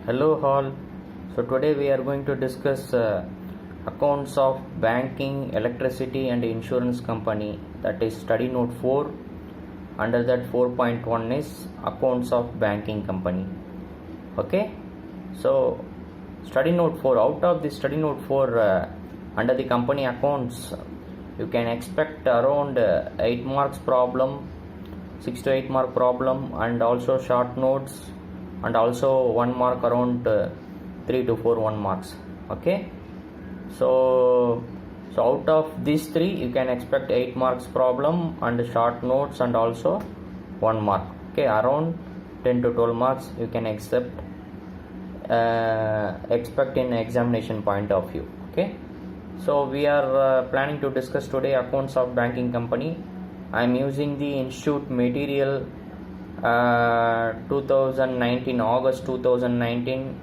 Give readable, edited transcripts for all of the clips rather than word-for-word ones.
Hello all. So today we are going to discuss accounts of banking, electricity and insurance company, that is study note 4. Under that 4.1 is accounts of banking company. Okay. So study note 4, out of this study note 4 under the company accounts you can expect around 8 marks problem, 6 to 8 mark problem, and also short notes, and also 1 mark around 3 to 4 1 marks. Okay, so out of these 3 you can expect 8 marks problem and short notes and also 1 mark. Okay, around 10 to 12 marks you can expect in examination point of view. Okay, so we are planning to discuss today accounts of banking company. I am using the institute material 2019, August 2019,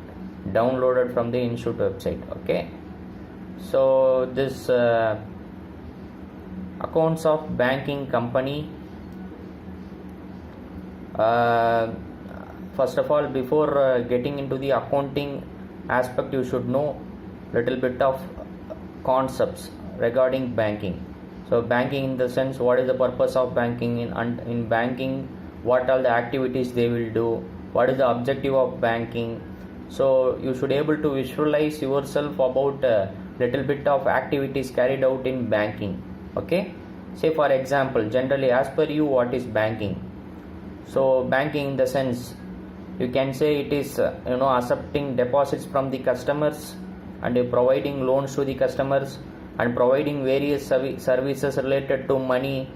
downloaded from the institute website. Okay, so this accounts of banking company, first of all, before getting into the accounting aspect, you should know little bit of concepts regarding banking. So banking in the sense, what is the purpose of banking, in banking what all the activities they will do, what is the objective of banking. So you should able to visualize yourself about little bit of activities carried out in banking. Okay, say for example, generally as per you, what is banking? So banking in the sense, you can say it is accepting deposits from the customers and providing loans to the customers and providing various services related to money,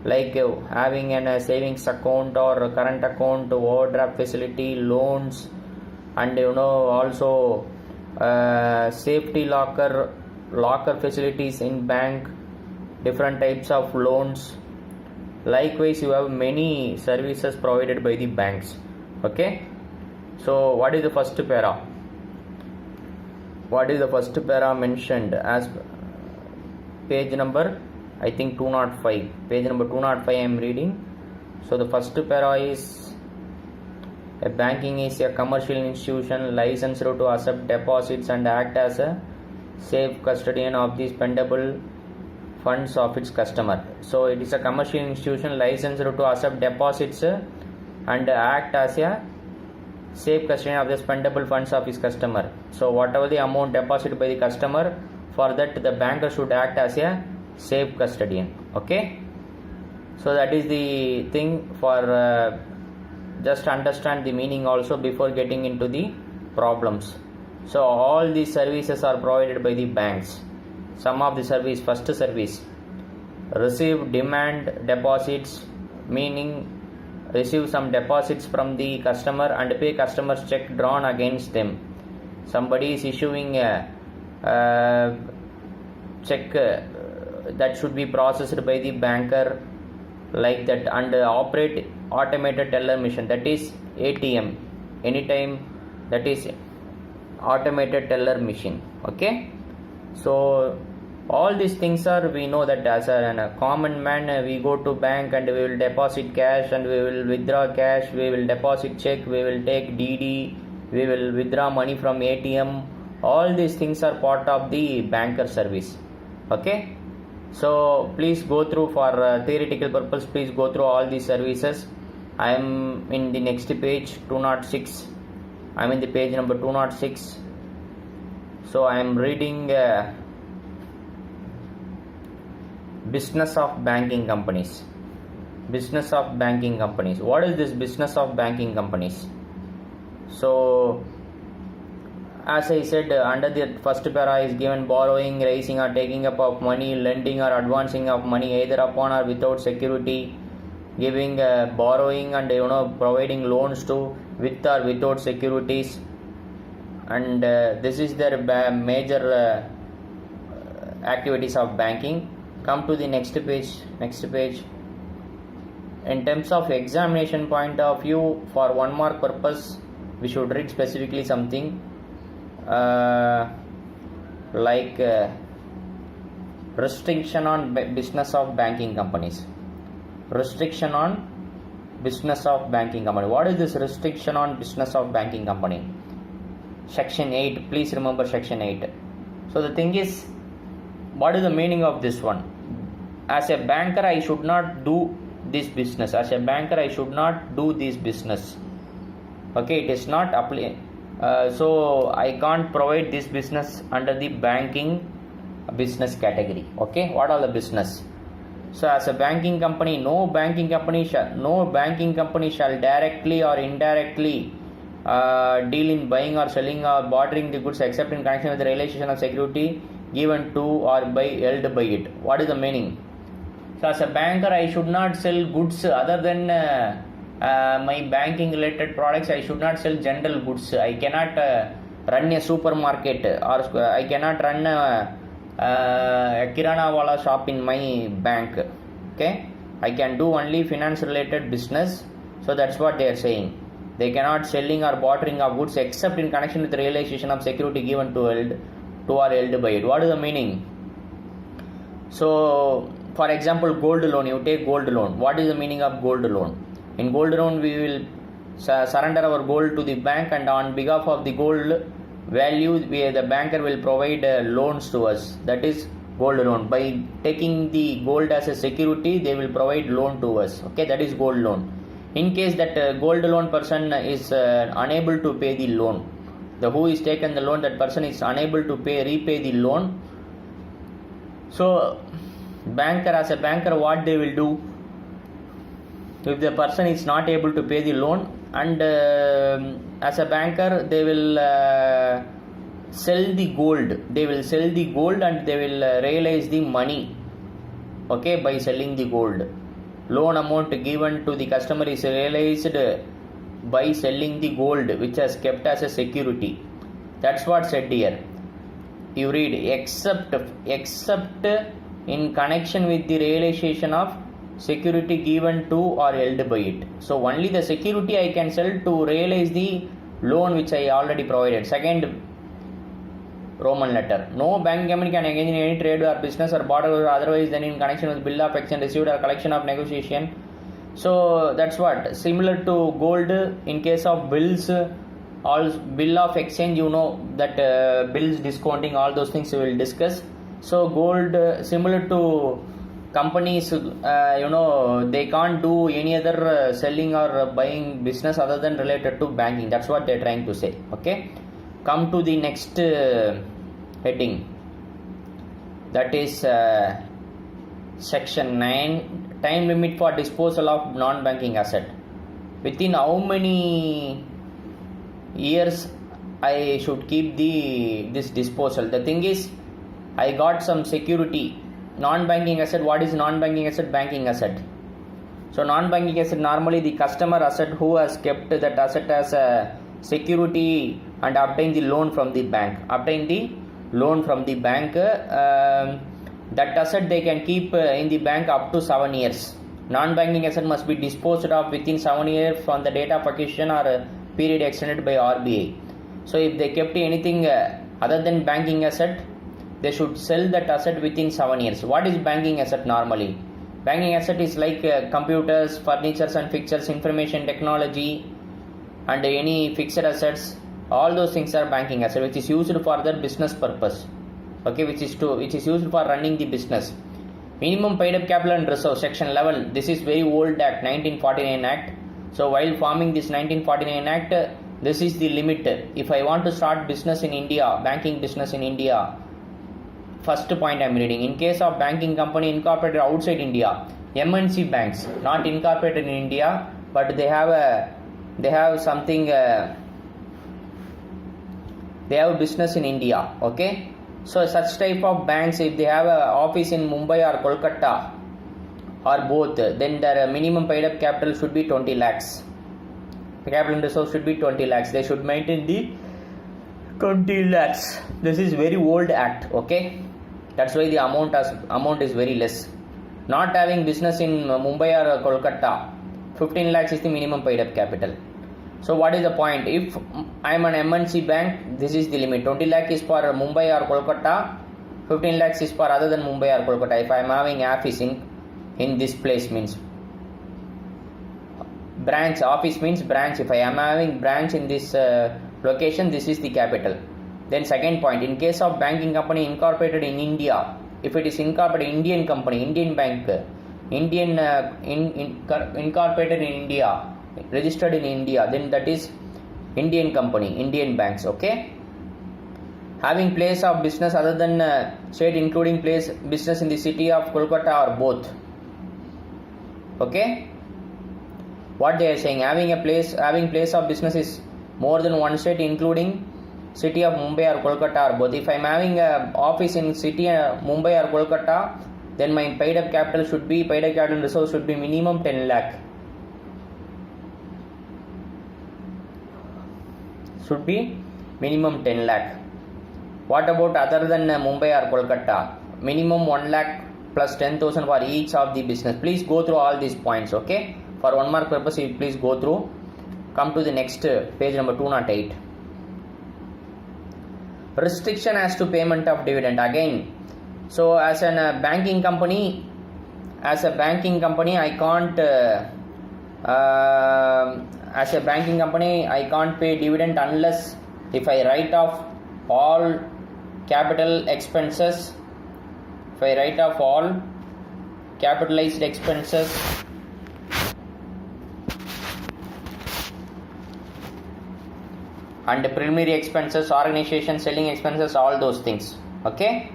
like having a savings account or a current account, overdraft facility, loans, and also safety locker facilities in bank, different types of loans. Likewise, you have many services provided by the banks. Okay, so what is the first para? What is the first para mentioned as page number, I think 205, page number 205 I am reading. So the first para is, a banking is a commercial institution licensed to accept deposits and act as a safe custodian of the spendable funds of its customer. So it is a commercial institution licensed to accept deposits and act as a safe custodian of the spendable funds of his customer. So whatever the amount deposited by the customer, for that the banker should act as a safe custodian. Okay, so that is the thing. For just understand the meaning also before getting into the problems. So all these services are provided by the banks. Some of the service, first service, receive demand deposits, meaning receive some deposits from the customer and pay customer's check drawn against them. Somebody is issuing a check that should be processed by the banker, like that, and operate automated teller machine, that is ATM, anytime, that is automated teller machine. Okay, so all these things are, we know that as a common man, we go to bank and we will deposit cash and we will withdraw cash, we will deposit check, we will take DD, we will withdraw money from ATM. All these things are part of the banker service. Okay, so please go through, for theoretical purpose, please go through all these services. I am in the next page 206. I am in the page number 206. So I am reading business of banking companies. Business of banking companies. What is this business of banking companies? So as I said, under the first para is given borrowing, raising or taking up of money, lending or advancing of money either upon or without security, giving borrowing and providing loans to with or without securities, and this is their major activities of banking. Come to the next page. In terms of examination point of view, for 1 mark purpose, we should read specifically something like restriction on business of banking companies. Restriction on business of banking company. What is this restriction on business of banking company? section 8. Please remember section 8. So the thing is, what is the meaning of this one? As a banker, I should not do this business. As a banker, I should not do this business. Okay, it is not apply. So I can't provide this business under the banking business category. Okay, what are the business? So as a banking company, no banking company shall directly or indirectly deal in buying or selling or bartering the goods except in connection with the realization of security given to or held by it. What is the meaning? So as a banker, I should not sell goods other than my banking related products. I should not sell general goods. I cannot run a supermarket, or I cannot run a kirana wala shop in my bank. Okay, I can do only finance related business. So that's what they are saying. They cannot selling or bartering of goods except in connection with the realization of security given to or held by it. What is the meaning? So for example, gold loan. You take gold loan. What is the meaning of gold loan? In gold loan, we will surrender our gold to the bank, and on behalf of the gold value, the banker will provide loans to us. That is gold loan. By taking the gold as a security, they will provide loan to us. Okay, that is gold loan. In case that gold loan person is unable to pay the loan, the who is taken the loan, that person is unable to repay the loan. So as a banker, what they will do? If the person is not able to pay the loan, and as a banker, they will sell the gold. They will sell the gold and they will realize the money. Okay, by selling the gold. Loan amount given to the customer is realized by selling the gold, which has kept as a security. That's what said here. You read, except in connection with the realization of security given to or held by it. So only the security I can sell to realize the loan which I already provided. Second Roman letter. No banking company can engage in any trade or business or barter or otherwise than in connection with bill of exchange received or collection of negotiation. So that's what. Similar to gold, in case of bills, all bill of exchange, you know that bills, discounting, all those things we will discuss. So gold, similar to companies, they can't do any other selling or buying business other than related to banking. That's what they're trying to say. Okay, come to the next heading, that is section 9, time limit for disposal of non-banking asset. Within how many years I should keep this disposal? The thing is, I got some security. Non-banking asset. What is non-banking asset? Banking asset. So non-banking asset, normally the customer asset who has kept that asset as a security and obtain the loan from the bank. That asset they can keep in the bank up to 7 years. Non-banking asset must be disposed of within 7 years from the date of acquisition or period extended by RBI. So if they kept anything other than banking asset, they should sell that asset within 7 years. What is banking asset normally? Banking asset is like computers, furnitures and fixtures, information technology, and any fixed assets. All those things are banking asset, which is used for their business purpose. Okay, which is used for running the business. Minimum paid up capital and reserve, section 11. This is very old act, 1949 act. So while forming this 1949 act, this is the limit. If I want to start business in India, banking business in India, first point I am reading. In case of banking company incorporated outside India, MNC banks, not incorporated in India, but they have something. They have business in India. Okay, so such type of banks, if they have an office in Mumbai or Kolkata or both, then their minimum paid up capital should be 20 lakhs. The capital and reserve should be 20 lakhs. They should maintain the 20 lakhs. This is very old act. Okay, that's why the amount is very less. Not having business in Mumbai or Kolkata, 15 lakhs is the minimum paid up capital. So what is the point? If I am an MNC bank, this is the limit. 20 lakh is for Mumbai or Kolkata, 15 lakhs is for other than Mumbai or Kolkata. If I am having office in this place, means branch. Office means branch. If I am having branch in this location, this is the capital. Then second point, in case of banking company incorporated in India, if it is incorporated Indian company, Indian bank, incorporated in India, registered in India, then that is Indian company, Indian banks. Okay, having place of business other than state, including place business in the city of Kolkata or both. Okay, what they are saying, having place of business is more than one state, including city of Mumbai or Kolkata or both. If I am having a office in city Mumbai or Kolkata, then my paid up capital reserve should be minimum 10 lakh. Should be minimum 10 lakh. What about other than Mumbai or Kolkata? Minimum 1 lakh plus 10,000 for each of the business. Please go through all these points. Okay, for 1 mark purpose, you please go through. Come to the next page number 208. Restriction as to payment of dividend. Again, so as a banking company, I can't pay dividend unless if I write off all capital expenses, if I write off all capitalized expenses and preliminary expenses, organization, selling expenses, all those things. Okay,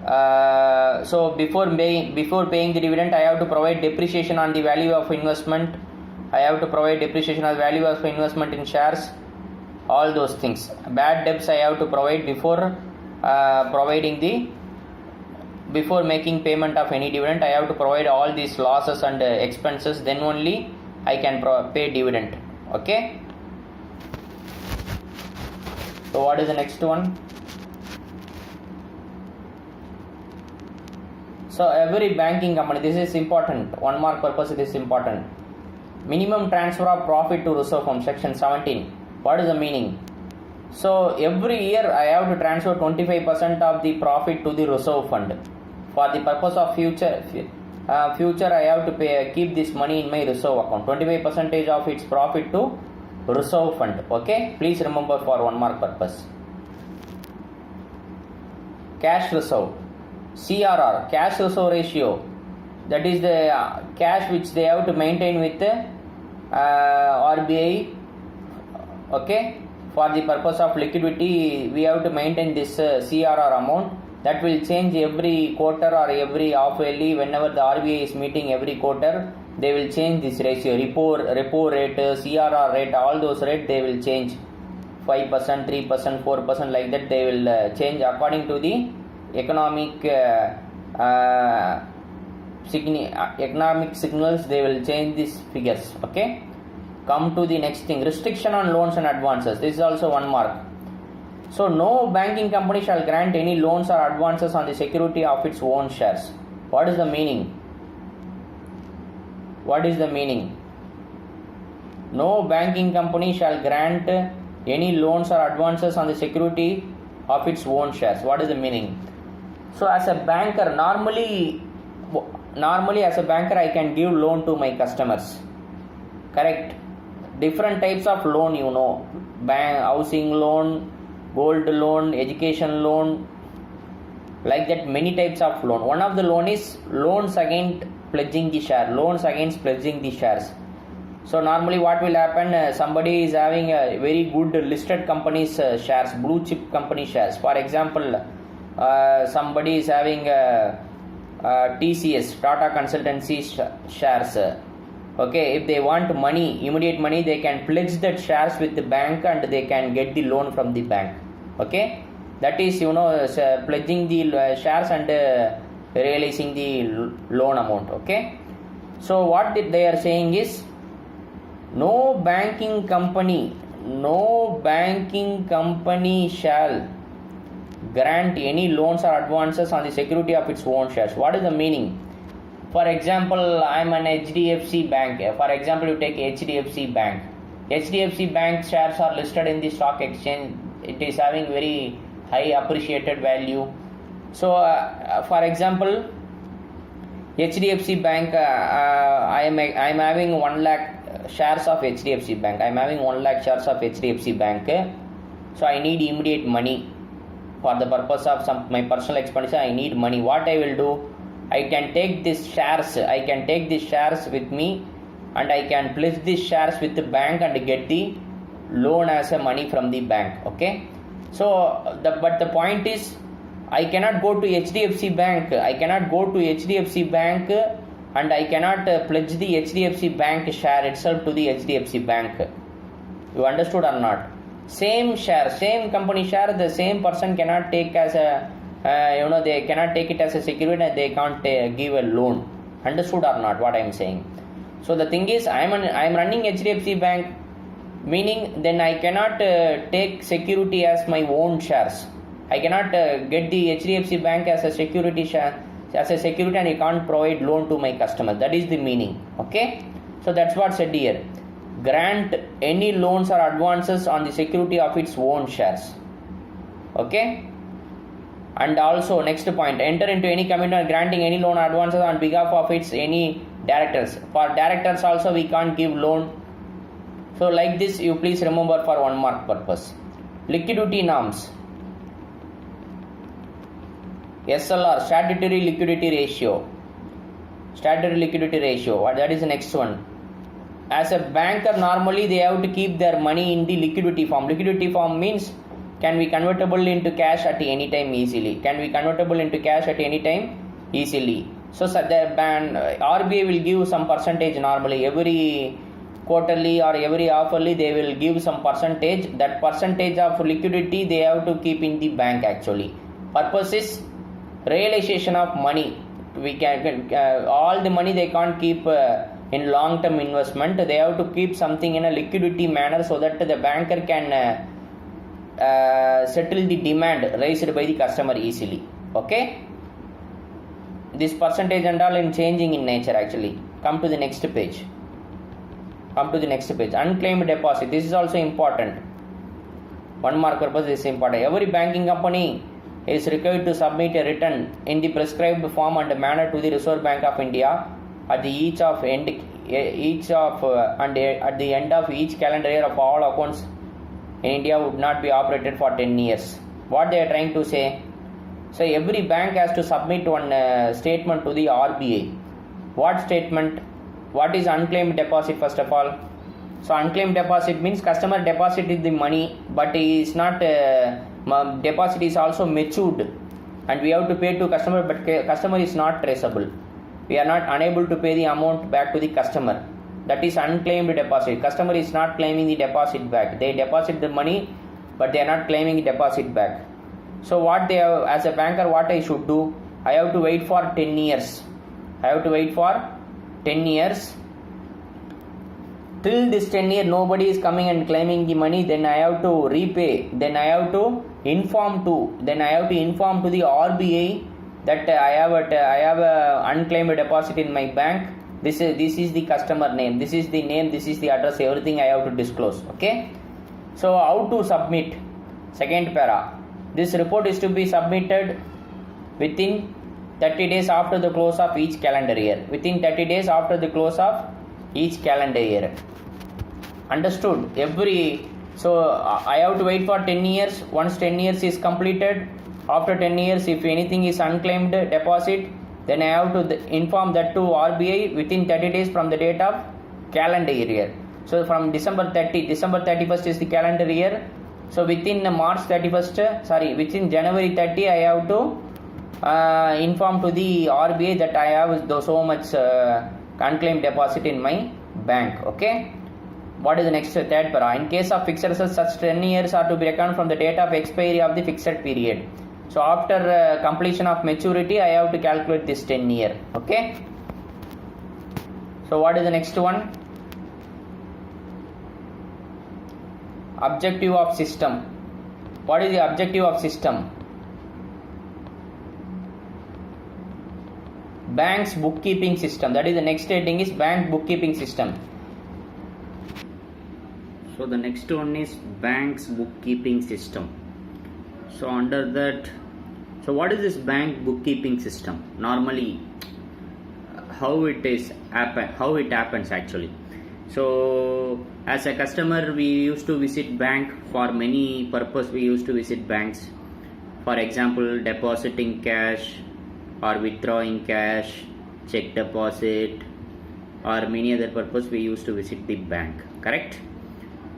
so before paying the dividend, I have to provide depreciation on the value of investment. I have to provide depreciation on the value of investment in shares, all those things. Bad debts I have to provide before before making payment of any dividend. I have to provide all these losses and expenses, then only I can pay dividend. Okay, so what is the next one? So every banking company, this is important, 1 mark purpose, it is important. Minimum transfer of profit to reserve fund, section 17. What is the meaning? So every year I have to transfer 25% of the profit to the reserve fund. For the purpose of future I have to keep this money in my reserve account. 25% of its profit to reserve fund. Okay, please remember for 1 mark purpose. Cash reserve, CRR, cash reserve ratio, that is the cash which they have to maintain with RBI. Okay, for the purpose of liquidity, we have to maintain this CRR amount. That will change every quarter or every half yearly. Whenever the RBI is meeting every quarter, they will change this ratio, repo rate, CRR rate, all those rates they will change. 5%, 3%, 4%, like that they will change according to the economic signals. They will change these figures. Okay, come to the next thing, restriction on loans and advances. This is also 1 mark. So no banking company shall grant any loans or advances on the security of its own shares. What is the meaning? No banking company shall grant any loans or advances on the security of its own shares. What is the meaning? So as a banker, normally as a banker, I can give loan to my customers. Correct? Different types of loan, bank, housing loan, gold loan, education loan, like that, many types of loan. One of the loan is loans against pledging the shares. So normally what will happen, somebody is having a very good listed companies shares, blue chip company shares. For example, somebody is having TCS, Tata Consultancy shares. Okay, if they want money, immediate money, they can pledge that shares with the bank and they can get the loan from the bank. Okay, that is pledging the shares and realizing the loan amount. Okay, so what they are saying is, no banking company shall grant any loans or advances on the security of its own shares. What is the meaning? For example, I am an HDFC bank. For example, you take HDFC Bank. HDFC Bank shares are listed in the stock exchange. It is having very high appreciated value. So, for example, HDFC Bank, I am having 1 lakh shares of HDFC Bank. I am having 1 lakh shares of HDFC Bank. So I need immediate money for the purpose of my personal expenditure. I need money. What I will do? I can take these shares. I can take these shares with me, and I can pledge these shares with the bank and get the loan as a money from the bank. Okay. So but the point is, I cannot go to HDFC Bank. I cannot go to HDFC Bank and I cannot pledge the HDFC Bank share itself to the HDFC Bank. You understood or not? Same share, same company share, the same person cannot take as a, they cannot take it as a security and they can't give a loan. Understood or not what I am saying? So the thing is, I am running HDFC Bank, meaning then I cannot take security as my own shares. I cannot get the HDFC Bank as a security share, as a security, and I can't provide loan to my customers. That is the meaning. Okay. So that's what said here. Grant any loans or advances on the security of its own shares. Okay. And also next point, enter into any commitment granting any loan or advances on behalf of its any directors. For directors also we can't give loan. So like this, you please remember for 1 mark purpose. Liquidity norms. SLR, statutory liquidity ratio. Statutory liquidity ratio. That is the next one. As a banker, normally they have to keep their money in the liquidity form. Liquidity form means can be convertible into cash at any time easily. Can be convertible into cash at any time easily. So the RBI will give some percentage normally. Every quarterly or every half-yearly they will give some percentage. That percentage of liquidity they have to keep in the bank actually. Purpose is realization of money. We can all the money they can't keep in long-term investment. They have to keep something in a liquidity manner so that the banker can settle the demand raised by the customer easily. Okay. This percentage and all is changing in nature actually. Come to the next page. Unclaimed deposit. This is also important. 1 mark purpose is important. Every banking company is required to submit a return in the prescribed form and manner to the Reserve Bank of India at the at the end of each calendar year of all accounts in India would not be operated for 10 years. What they are trying to say? So every bank has to submit one statement to the RBI. What statement? What is unclaimed deposit first of all? So unclaimed deposit means customer deposited the money, but he is not deposit is also matured and we have to pay to customer, but customer is not traceable. We are not unable to pay the amount back to the customer. That is unclaimed deposit. Customer is not claiming the deposit back. They deposit the money, but they are not claiming the deposit back. So what they have, as a banker, what I should do? I have to wait for 10 years. I have to wait for 10 years. Till this 10 year nobody is coming and claiming the money, then I have to repay. Then I have to inform to the RBI that I have a unclaimed deposit in my bank. This is the customer name. This is the name. This is the address. Everything I have to disclose. Okay. So how to submit? Second para. This report is to be submitted within 30 days after the close of each calendar year. Within 30 days after the close of each calendar year. Understood? So I have to wait for 10 years. Once 10 years is completed, after 10 years, if anything is unclaimed deposit, then I have to inform that to RBI within 30 days from the date of calendar year. So from December 31st is the calendar year. So within within January 30, I have to inform to the RBI that I have so much unclaimed deposit in my bank. Okay. What is the next third para? In case of fixed assets, such 10 years are to be reckoned from the date of expiry of the fixed period. So after completion of maturity, I have to calculate this 10 year. Okay. So what is the next one? Objective of system. What is the objective of system? Bank's bookkeeping system. That is the next heading is bank bookkeeping system. So the next one is bank's bookkeeping system. So under that, so what is this bank bookkeeping system? Normally, how it happens actually. So as a customer, we used to visit bank for many purpose. We used to visit banks, for example, depositing cash or withdrawing cash, check deposit, or many other purpose. We used to visit the bank, correct?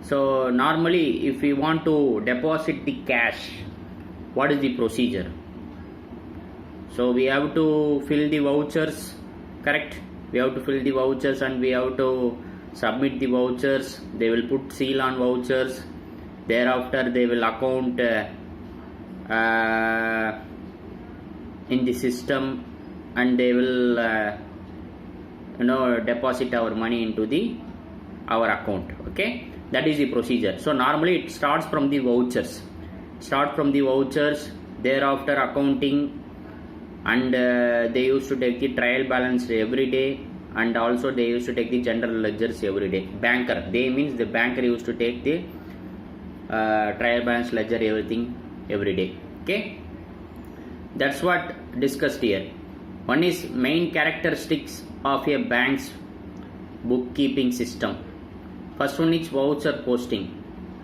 So normally, if we want to deposit the cash, what is the procedure? So we have to fill the vouchers, correct? We have to fill the vouchers and we have to submit the vouchers. They will put seal on vouchers. Thereafter they will account in the system, and they will deposit our money into our account. Okay, that is the procedure. So normally it starts from the vouchers. Thereafter accounting, and they used to take the trial balance every day, and also they used to take the general ledgers every day. Banker, they means the banker used to take the trial balance, ledger, everything every day. Okay, that's what discussed here. One is main characteristics of a bank's bookkeeping system. First one is voucher posting.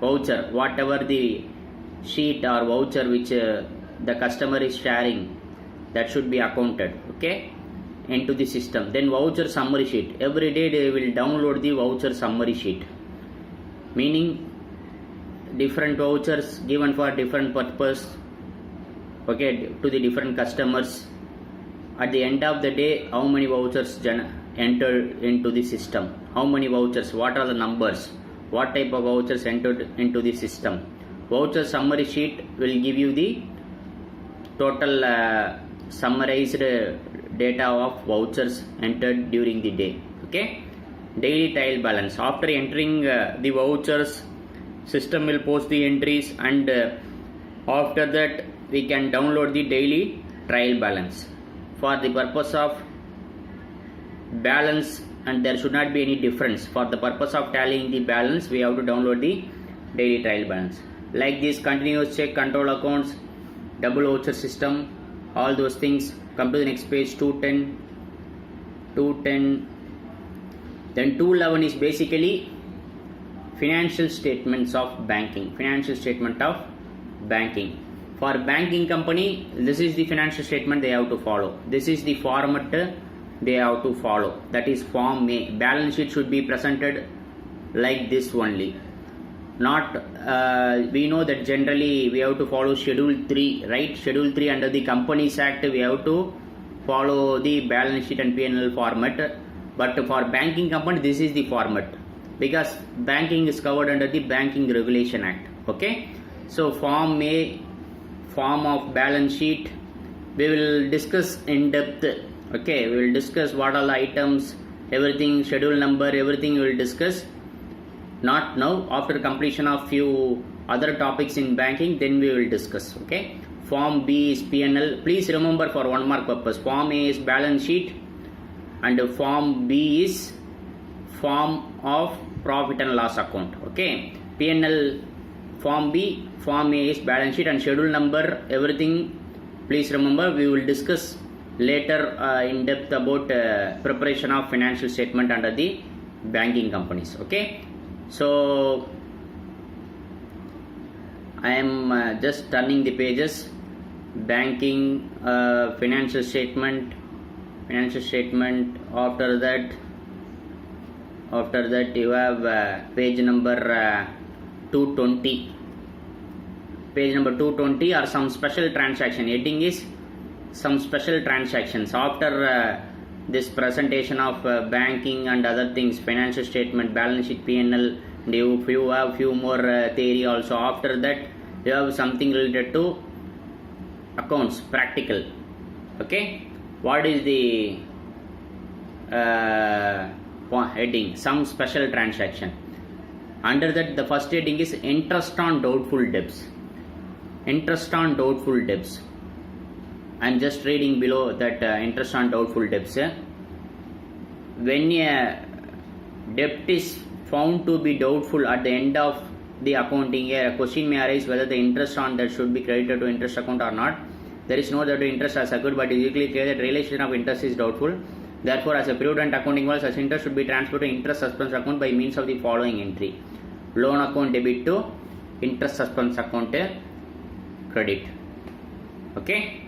Voucher, whatever the sheet or voucher which the customer is sharing, that should be accounted, okay, into the system. Then voucher summary sheet. Every day they will download the voucher summary sheet, meaning different vouchers given for different purpose, okay, to the different customers. At the end of the day, how many vouchers entered into the system, how many vouchers, what are the numbers, what type of vouchers entered into the system. Voucher summary sheet will give you the total summarized data of vouchers entered during the day. Okay, daily trial balance. After entering the vouchers, system will post the entries, and after that we can download the daily trial balance. For the purpose of balance, and there should not be any difference, for the purpose of tallying the balance, we have to download the daily trial balance. Like this, continuous check, control accounts, double voucher system, all those things. Come to the next page, 210. Then 211 is basically financial statements of banking. Financial statement of banking. For banking company, this is the financial statement they have to follow. This is the format they have to follow. That is Form A. Balance sheet should be presented like this only. Not we know that generally we have to follow Schedule 3, right? Schedule 3 under the Companies Act, we have to follow the balance sheet and P&L format. But for banking company, this is the format, because banking is covered under the Banking Regulation Act. Okay, so Form A, form of balance sheet, we will discuss in depth. Okay, we will discuss what are the items, everything, schedule number, everything we will discuss. Not now, after completion of few other topics in banking, then we will discuss. Okay, Form B is P&L. Please remember, for 1 mark purpose, Form A is balance sheet and Form B is form of profit and loss account. Okay, P&L Form B, Form A is balance sheet, and schedule number, everything please remember. We will discuss later in depth about preparation of financial statement under the banking companies. Okay, so I am just turning the pages. Banking financial statement. After that you have page number 220. Page number 220 are some special transaction. Heading is some special transactions. After this presentation of banking and other things, financial statement, balance sheet, P&L, you have few more theory also. After that you have something related to accounts, practical. Okay, what is the heading? Some special transaction. Under that, the first heading is interest on doubtful debts. Interest on doubtful debts. I am just reading below that interest on doubtful debts. When a debt is found to be doubtful at the end of the accounting year, a question may arise whether the interest on that should be credited to interest account or not. There is no doubt interest has occurred, but it is usually clear that realization of interest is doubtful. Therefore, as a prudent accounting was, such interest should be transferred to interest suspense account by means of the following entry: loan account debit to interest suspense account credit. Okay.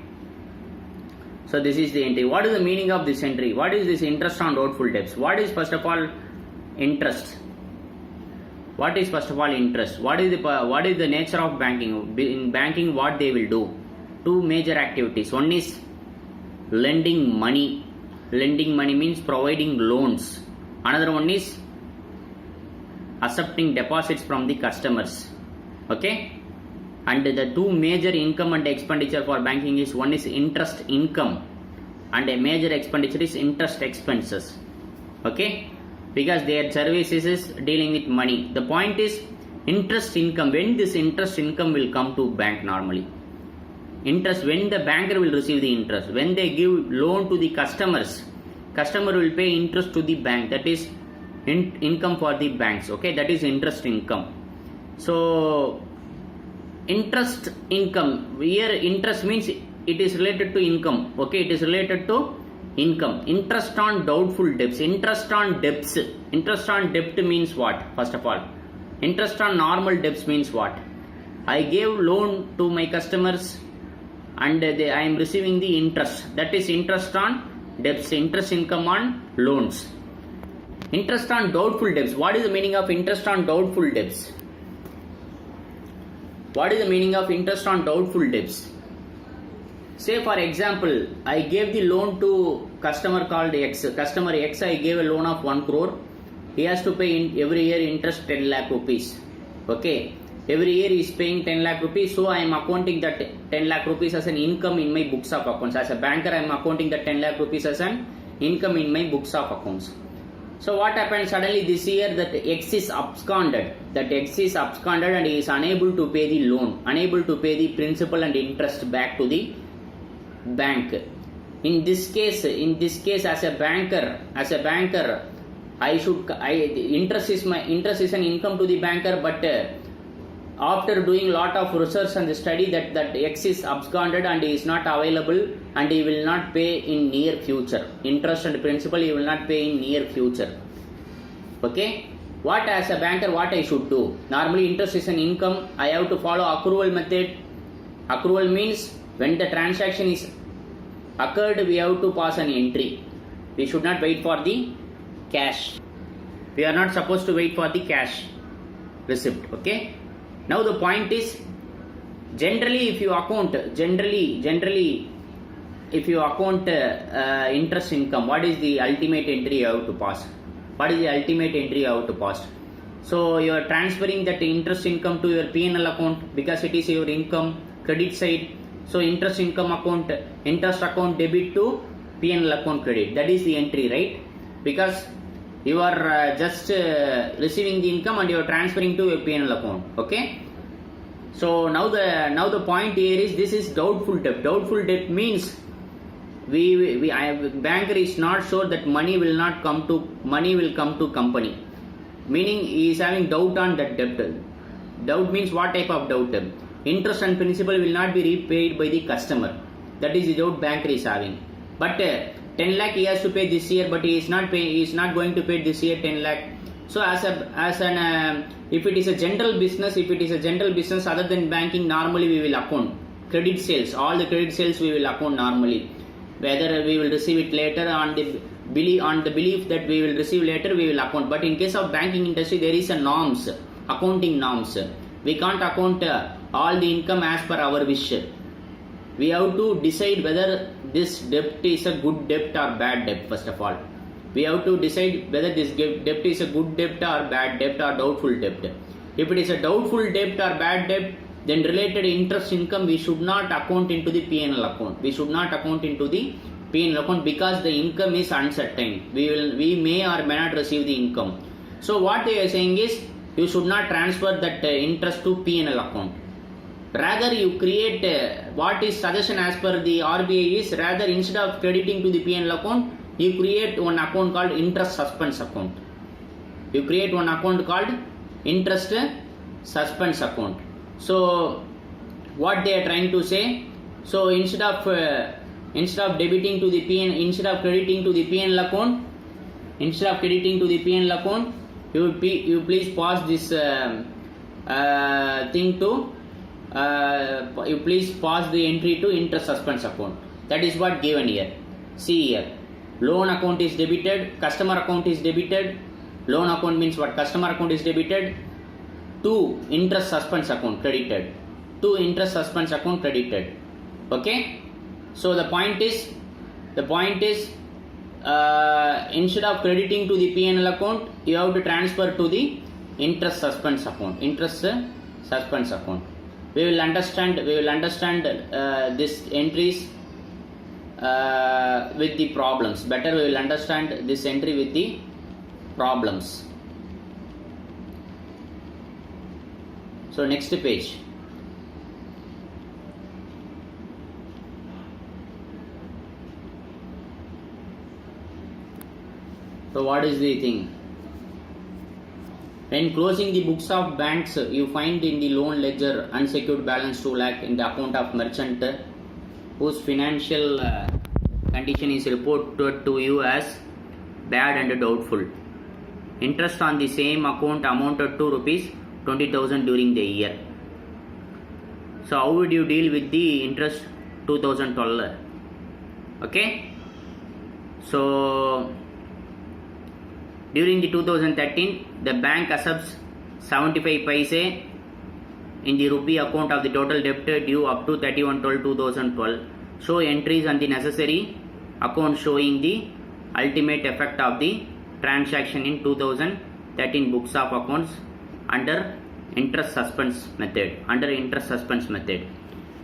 So this is the entry. What is the meaning of this entry? What is this interest on doubtful debts? What is first of all interest? What is first of all interest? What is the nature of banking? In banking, what they will do? Two major activities. One is lending money. Lending money means providing loans. Another one is accepting deposits from the customers. Okay. And the two major income and expenditure for banking is, one is interest income and a major expenditure is interest expenses. Okay. Because their services is dealing with money. The point is interest income. When this interest income will come to bank normally? Interest, when the banker will receive the interest. When they give loan to the customers, customer will pay interest to the bank. That is income for the banks. Okay, that is interest income. So interest income, here interest means it is related to income. Okay, it is related to income. Interest on doubtful debts. Interest on debts. Interest on debt means what? First of all, interest on normal debts means what? I gave loan to my customers and I am receiving the interest. That is interest on debts. Interest income on loans. Interest on doubtful debts. What is the meaning of interest on doubtful debts? What is the meaning of interest on doubtful debts? Say for example, I gave the loan to customer called X. Customer X, I gave a loan of 1 crore. He has to pay every year interest 10 lakh rupees. Okay. Every year he is paying 10 lakh rupees. So I am accounting that 10 lakh rupees as an income in my books of accounts. As a banker, I am accounting that 10 lakh rupees as an income in my books of accounts. So what happened suddenly this year, that X is absconded. That X is absconded and he is unable to pay the loan, unable to pay the principal and interest back to the bank. In this case as a banker, interest is an income to the banker, but after doing lot of research and study that X is absconded and he is not available and he will not pay in near future. Interest and principal he will not pay in near future. Okay. What as a banker, what I should do? Normally interest is an income. I have to follow accrual method. Accrual means when the transaction is occurred, we have to pass an entry. We should not wait for the cash. We are not supposed to wait for the cash receipt. Okay. Now the point is, generally if you account interest income, what is the ultimate entry you have to pass? What is the ultimate entry you have to pass? So you are transferring that interest income to your P&L account because it is your income, credit side. So interest income account, interest account debit to P&L account credit. That is the entry, right? Because you are just receiving the income and you are transferring to your P&L account. Okay. So now the point here is, this is doubtful debt. Doubtful debt means banker is not sure that money will come to company. Meaning he is having doubt on that debt. Doubt means what type of doubt? Interest and principal will not be repaid by the customer. That is the doubt banker is having. But 10 lakh he has to pay this year, but he is not going to pay this year 10 lakh. So if it is a general business other than banking, normally we will account credit sales. All the credit sales we will account normally. Whether we will receive it later on the belief that we will receive later, we will account. But in case of banking industry, there is a accounting norms. We can't account all the income as per our wish. We have to decide whether this debt is a good debt or bad debt. First of all, we have to decide whether this debt is a good debt or bad debt or doubtful debt. If it is a doubtful debt or bad debt, then related interest income we should not account into the P&L account. We should not account into the P&L account because the income is uncertain. We may or may not receive the income. So what they are saying is, you should not transfer that interest to P&L account. Rather you create what is suggestion as per the RBI is, rather instead of crediting to the P&L account, you create one account called interest suspense account. You create one account called interest suspense account. So what they are trying to say, so instead of instead of debiting to the PN, instead of crediting to the PNL account, instead of crediting to the PNL account, you please pass this thing to you please pass the entry to interest suspense account. That is what given here. See here, loan account is debited, customer account is debited. Loan account means what? Customer account is debited, to interest suspense account credited, to interest suspense account credited. Okay, so the point is instead of crediting to the PNL account, you have to transfer to the interest suspense account. We will understand this entries with the problems. Better we will understand this entry with the problems. So next page. So what is the thing? When closing the books of banks, you find in the loan ledger unsecured balance 2 lakh in the account of merchant whose financial condition is reported to you as bad and doubtful. Interest on the same account amounted to rupees 20,000 during the year. So how would you deal with the interest 2012? Okay. So during the 2013, the bank accepts 75 paise in the rupee account of the total debt due up to 31/12/2012. Show entries on the necessary account showing the ultimate effect of the transaction in 2013 books of accounts under interest suspense method.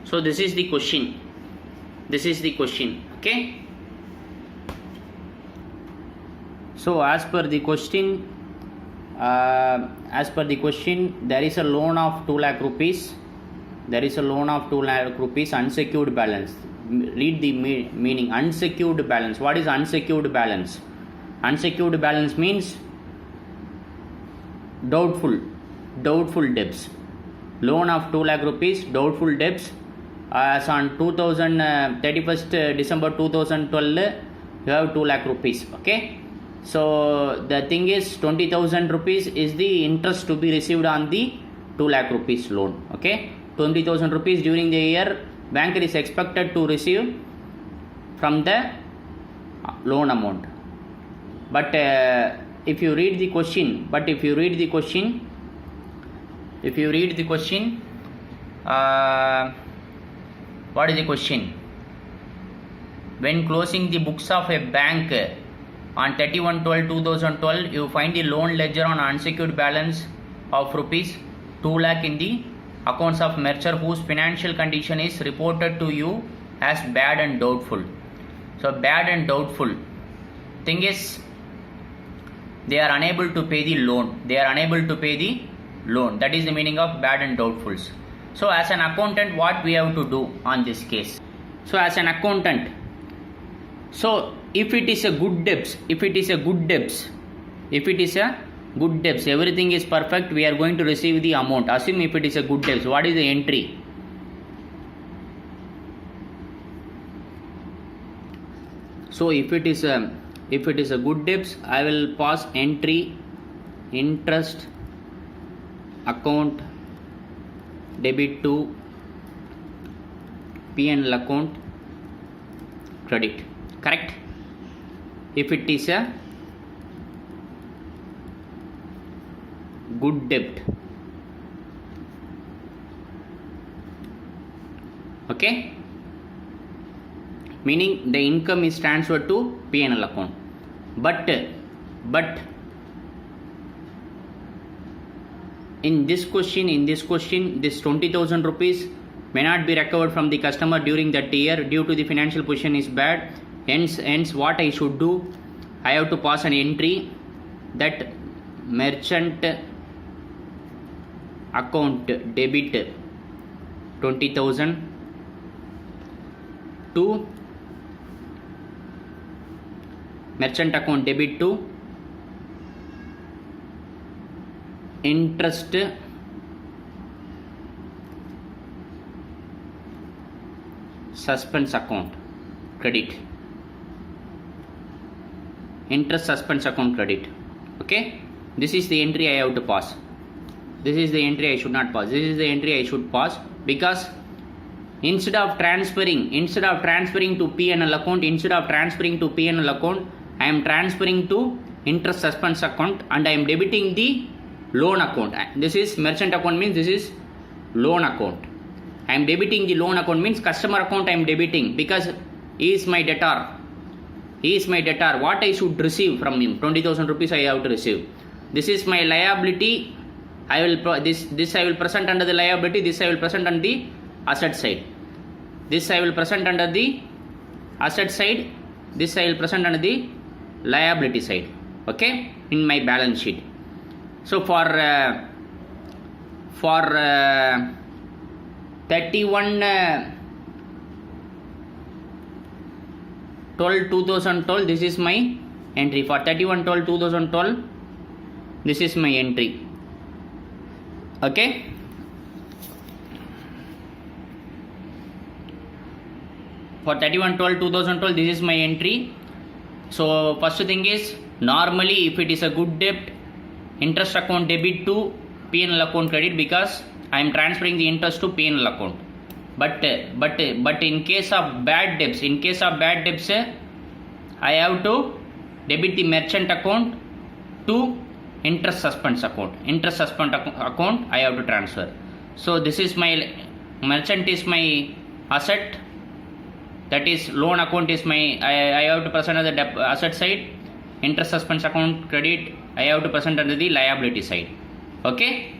So this is the question. Okay. So as per the question, there is a loan of 2 lakh rupees. Unsecured balance. Read the meaning. Unsecured balance. What is unsecured balance? Unsecured balance means doubtful debts. Loan of 2 lakh rupees, doubtful debts. As on 31st December 2012, you have 2 lakh rupees. Okay. So the thing is 20,000 rupees is the interest to be received on the 2 lakh rupees loan. Okay, 20,000 rupees during the year banker is expected to receive from the loan amount. But if you read the question, what is the question? When closing the books of a bank on 31/12/2012, you find the loan ledger on unsecured balance of rupees 2 lakh in the accounts of merchant whose financial condition is reported to you as bad and doubtful. So bad and doubtful. Thing is, they are unable to pay the loan. That is the meaning of bad and doubtfuls. So as an accountant, what we have to do on this case? So as an accountant, so if it is a good debts, everything is perfect, we are going to receive the amount. Assume if it is a good debts, what is the entry? So if it is a good debts, I will pass entry interest account debit to PNL account credit. Correct? If it is a good debt. Okay? Meaning the income is transferred to PNL account. But in this question, this 20,000 rupees may not be recovered from the customer during that year due to the financial position is bad. Hence what I should do, I have to pass an entry that merchant account debit 20,000 to merchant account debit to interest suspense account credit. Interest suspense account credit. Okay, this is the entry I have to pass. This is the entry I should not pass. This is the entry I should pass, because instead of transferring to P&L account, I am transferring to interest suspense account, and I am debiting the loan account. This is merchant account, means this is loan account. I am debiting the loan account, means customer account I am debiting, because he is my debtor. What I should receive from him? 20,000 rupees I have to receive. This is my liability. I will this I will present under the liability. This I will present on the asset side. This I will present under the asset side. This I will present under the liability side. Okay, in my balance sheet. So for 31/12/2012, this is my entry. For 31/12/2012, this is my entry. Okay, for 31/12/2012, this is my entry. So first thing is, normally if it is a good debt, interest account debit to P&L account credit, because I am transferring the interest to P&L account. But in case of bad debts, I have to debit the merchant account to interest suspense account. Account I have to transfer. So this is my merchant is my asset, that is loan account is my I have to present on the asset side. Interest suspense account credit I have to present under the liability side. Okay.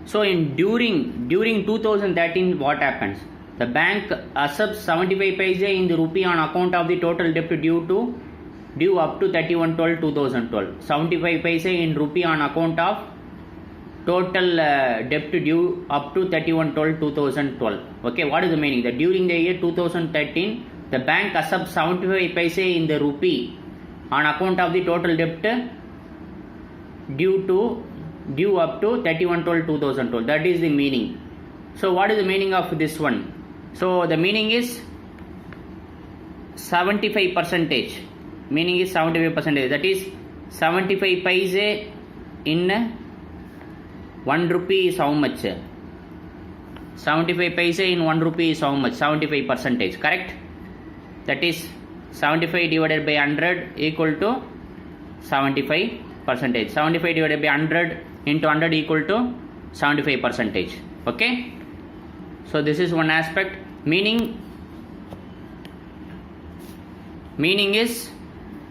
So during 2013, what happens? The bank accepts 75 paise in the rupee on account of the total debt due up to 31/12/2012. 75 paise in rupee on account of total debt due up to 31/12/2012. Okay, what is the meaning? That during the year 2013, the bank accepts 75 paise in the rupee on account of the total debt due up to 31/12/2012. That is the meaning. So what is the meaning of this one? So the meaning is 75%. Meaning is 75%. That is 75 paise in 1 rupee is how much? 75 paise in 1 rupee is how much? 75%. Correct? That is 75 divided by 100 equal to 75%. 75 divided by 100 into 100 equal to 75%. Okay. So this is one aspect. Meaning is,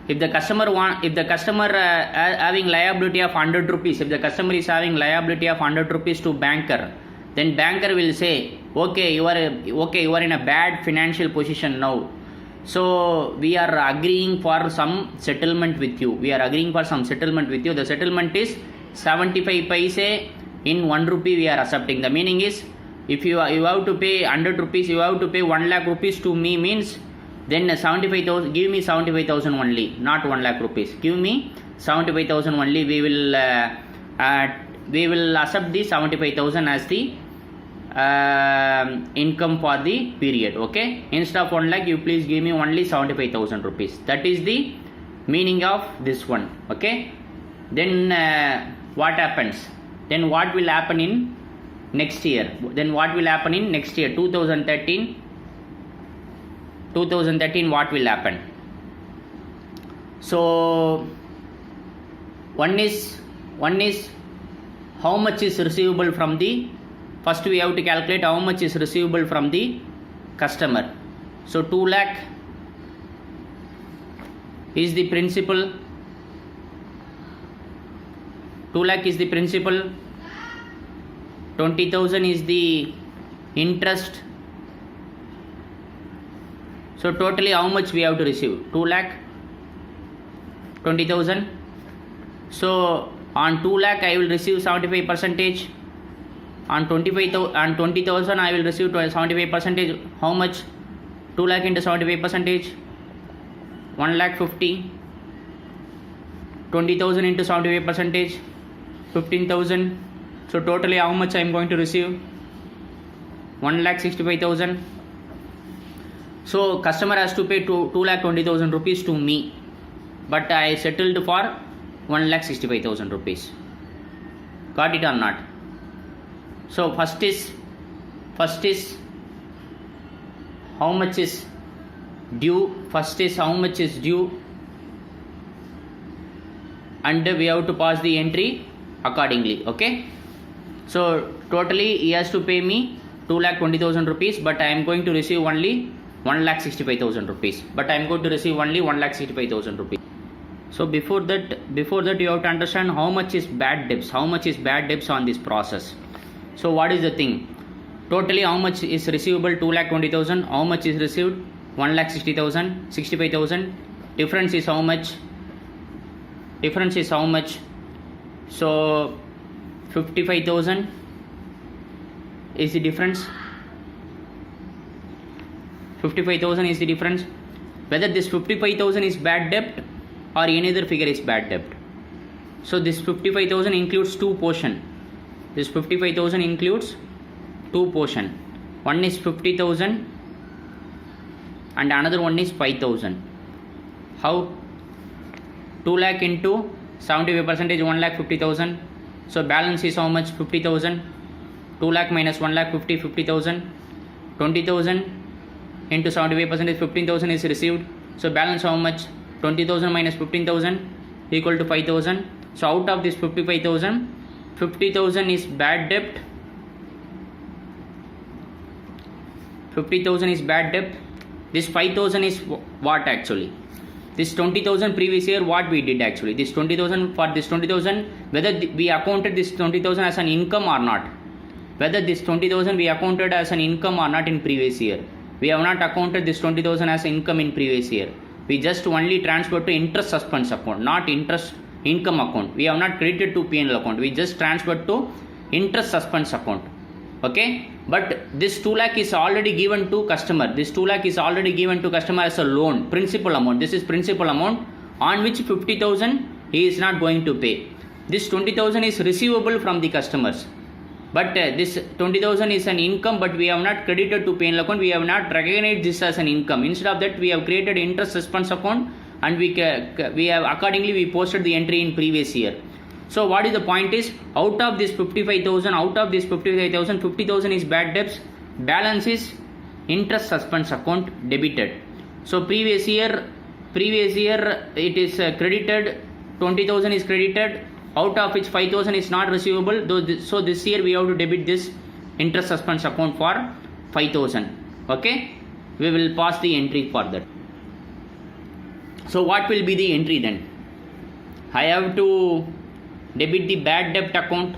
if the customer having liability of 100 rupees, if the customer is having liability of 100 rupees to banker, then banker will say, okay, you are in a bad financial position now. So we are agreeing for some settlement with you. The settlement is 75 paise in 1 rupee we are accepting. The meaning is, if you have to pay 100 rupees, you have to pay 1 lakh rupees to me, means then 75,000, give me 75,000 only, not 1 lakh rupees. Give me 75,000 only. We will accept the 75,000 as the income for the period. Okay, instead of 1 lakh, you please give me only 75,000 rupees. That is the meaning of this one. Okay, then what happens? Then what will happen in next year? 2013, what will happen? So one is how much is receivable from the, first we have to calculate how much is receivable from the customer. So 2 lakh is the principal. 2 lakh is the principal. 20,000 is the interest. So totally how much we have to receive? 2 lakh, 20,000. So on 2 lakh I will receive 75%. On 20,000 I will receive 75%. How much? 2 lakh into 75%, 1 lakh 50. 20,000 into 75%, 15,000. So totally how much I am going to receive? 1,65,000. So customer has to pay 2,20,000 rupees to me, but I settled for 1,65,000 rupees. Got it or not? So first is how much is due. First is how much is due, and we have to pass the entry accordingly. Okay. So totally he has to pay me 2,20,000 rupees, but I am going to receive only 1,65,000 rupees. But I am going to receive only 1,65,000 rupees. So before that you have to understand how much is bad debts. How much is bad debts on this process. So what is the thing? Totally how much is receivable? 2,20,000. How much is received? 1,60,000, 65,000. Difference is how much? So 55,000 is the difference. 55,000 is the difference. Whether this 55,000 is bad debt or any other figure is bad debt. So this 55,000 includes two portion. This 55,000 includes two portion. One is 50,000 and another one is 5,000. How? 2 lakh into 75% 1,50,000. So balance is how much? 50,000. 2 lakh minus 1,50,000, 50,000. 20,000 into 75% is 15,000 is received. So balance how much? 20,000 minus 15,000 equal to 5,000. So out of this 55,000, 50,000 is bad debt. 50,000 is bad debt. This 5,000 is what actually? This 20,000 previous year what we did actually? This 20,000, for this 20,000, whether we accounted this 20,000 as an income or not. Whether this 20,000 we accounted as an income or not in previous year. We have not accounted this 20,000 as income in previous year. We just only transferred to interest suspense account, not interest income account. We have not credited to P&L account. We just transferred to interest suspense account. Okay. But this 2 lakh is already given to customer. This 2 lakh is already given to customer as a loan, principal amount. This is principal amount on which 50,000 he is not going to pay. This 20,000 is receivable from the customers. But this 20,000 is an income, but we have not credited to P&L account. We have not recognized this as an income. Instead of that, we have created interest suspense account, and we have accordingly we posted the entry in previous year. So what is the point is, out of this 55,000, 50,000 is bad debts. Balance is interest suspense account debited. So previous year it is credited. 20,000 is credited. Out of which 5,000 is not receivable. So this year we have to debit this interest suspense account for 5,000. Okay, we will pass the entry for that. So what will be the entry then? I have to debit the bad debt account.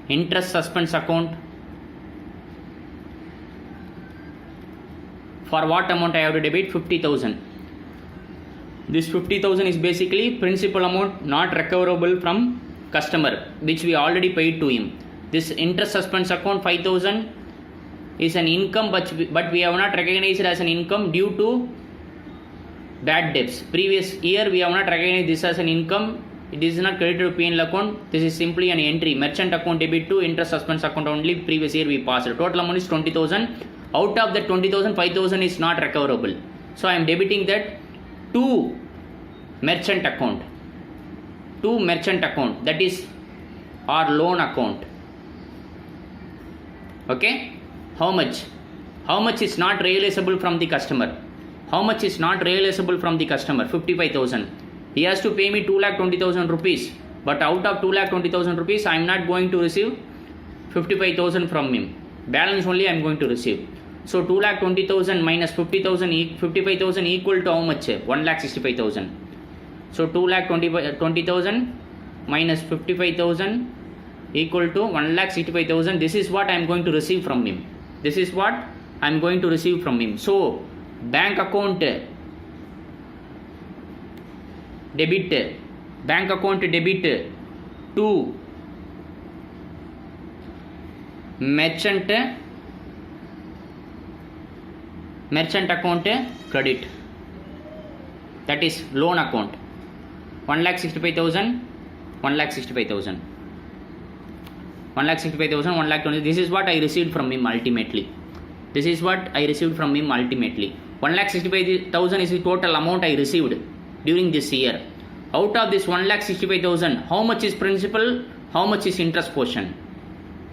Interest suspense account. For what amount I have to debit? 50,000. This 50,000 is basically principal amount not recoverable from customer, which we already paid to him. This interest suspense account 5,000 is an income, but we have not recognized it as an income due to bad debts. Previous year we have not recognized this as an income. It is not credited to P&L account. This is simply an entry. Merchant account debit to interest suspense account only. Previous year we passed. Total amount is 20,000. Out of that 20,000, 5,000 is not recoverable. So I am debiting that to merchant account. That is our loan account. Okay. How much is not realizable from the customer? 55,000. He has to pay me 2,20,000 rupees. But out of 2,20,000 rupees, I am not going to receive 55,000 from him. Balance only I am going to receive. So 2,20,000 minus 55,000 equal to how much? 1,65,000. So 2,20,000 minus 55,000 equal to 1,65,000. This is what I am going to receive from him. So bank account debit to merchant account credit. That is loan account. 1,65,000. 1,65,000, 1,20,000. This is what I received from him ultimately. 1,65,000 is the total amount I received during this year. Out of this 1,65,000, how much is principal? How much is interest portion?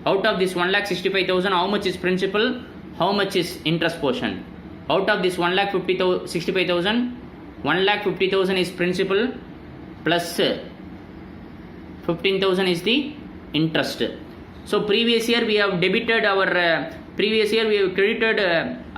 Out of this 1,65,000, how much is principal? How much is interest portion? Out of this 1,65,000, 1,50,000 is principal plus 15,000 is the interest. So previous year we have debited our credited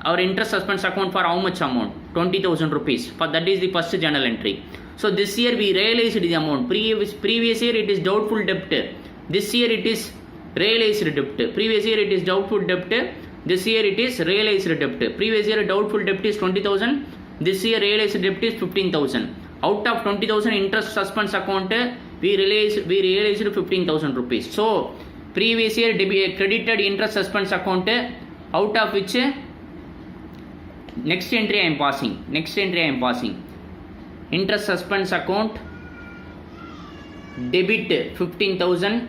our interest suspense account for how much amount? 20,000 rupees. For that is the first journal entry. So this year we realized the amount. Previous year it is doubtful debt. This year it is realized debt. Previous year it is doubtful debt. This year it is realized debt. Previous year doubtful debt is 20,000. This year realized debt is 15,000. Out of 20,000 interest suspense account, we realized 15,000 rupees. So previous year credited interest suspense account, out of which next entry I am passing. Interest suspense account, debit 15,000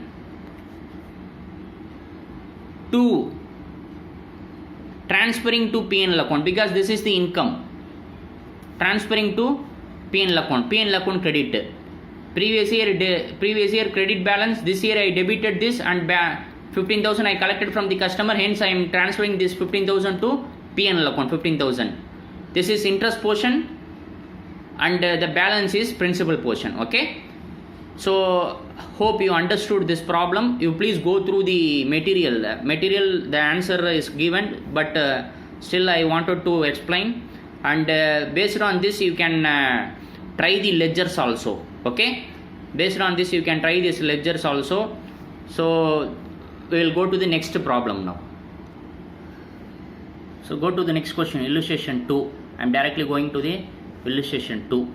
to transferring to P&L account, because this is the income. Transferring to P&L account credit. Previous year credit balance. This year I debited this and 15,000 I collected from the customer. Hence I am transferring this 15,000 to P&L account. 15,000. This is interest portion, and the balance is principal portion. Okay. So hope you understood this problem. You please go through the material. The answer is given, but still I wanted to explain. And based on this you can try the ledgers also. Okay. Based on this you can try these ledgers also. So we will go to the next problem now. So go to the next question, illustration 2. I am directly going to the illustration 2,